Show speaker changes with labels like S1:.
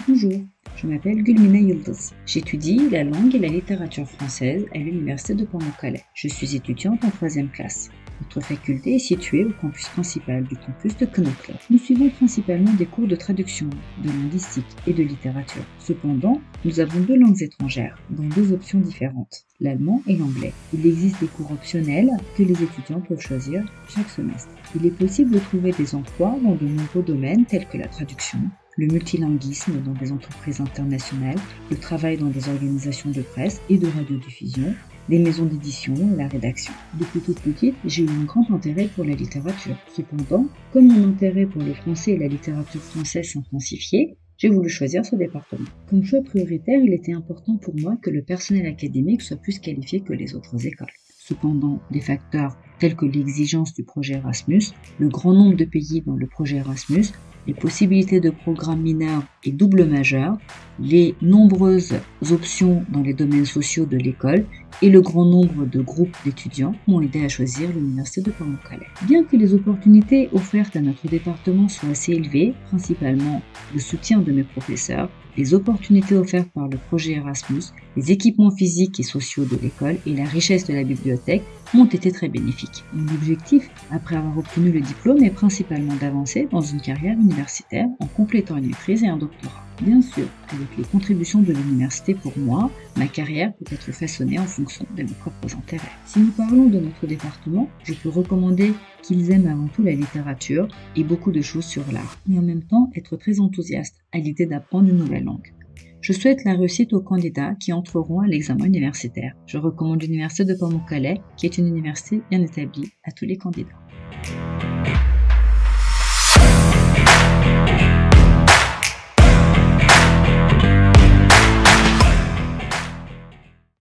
S1: Bonjour, je m'appelle Gulmina Yıldız. J'étudie la langue et la littérature française à l'université de Pamukkale. Je suis étudiante en troisième classe. Notre faculté est située au campus principal du campus de Kınıklı. Nous suivons principalement des cours de traduction, de linguistique et de littérature. Cependant, nous avons deux langues étrangères, dans deux options différentes, l'allemand et l'anglais. Il existe des cours optionnels que les étudiants peuvent choisir chaque semestre. Il est possible de trouver des emplois dans de nombreux domaines tels que la traduction, le multilinguisme dans des entreprises internationales, le travail dans des organisations de presse et de radiodiffusion, les maisons d'édition et la rédaction. Depuis toute petite, j'ai eu un grand intérêt pour la littérature. Cependant, comme mon intérêt pour le français et la littérature française s'intensifiait, j'ai voulu choisir ce département. Comme choix prioritaire, il était important pour moi que le personnel académique soit plus qualifié que les autres écoles. Cependant, des facteurs tels que l'exigence du projet Erasmus, le grand nombre de pays dans le projet Erasmus, les possibilités de programmes mineurs et doubles majeurs, les nombreuses options dans les domaines sociaux de l'école et le grand nombre de groupes d'étudiants m'ont aidé à choisir l'université de Pamukkale. Bien que les opportunités offertes à notre département soient assez élevées, principalement le soutien de mes professeurs, les opportunités offertes par le projet Erasmus, les équipements physiques et sociaux de l'école et la richesse de la bibliothèque m'ont été très bénéfiques. Mon objectif, après avoir obtenu le diplôme, est principalement d'avancer dans une carrière universitaire en complétant une maîtrise et un doctorat. Bien sûr, avec les contributions de l'université pour moi, ma carrière peut être façonnée en fonction de mes propres intérêts. Si nous parlons de notre département, je peux recommander qu'ils aiment avant tout la littérature et beaucoup de choses sur l'art, mais en même temps être très enthousiastes à l'idée d'apprendre une nouvelle langue. Je souhaite la réussite aux candidats qui entreront à l'examen universitaire. Je recommande l'université de Pamukkale, qui est une université bien établie à tous les candidats.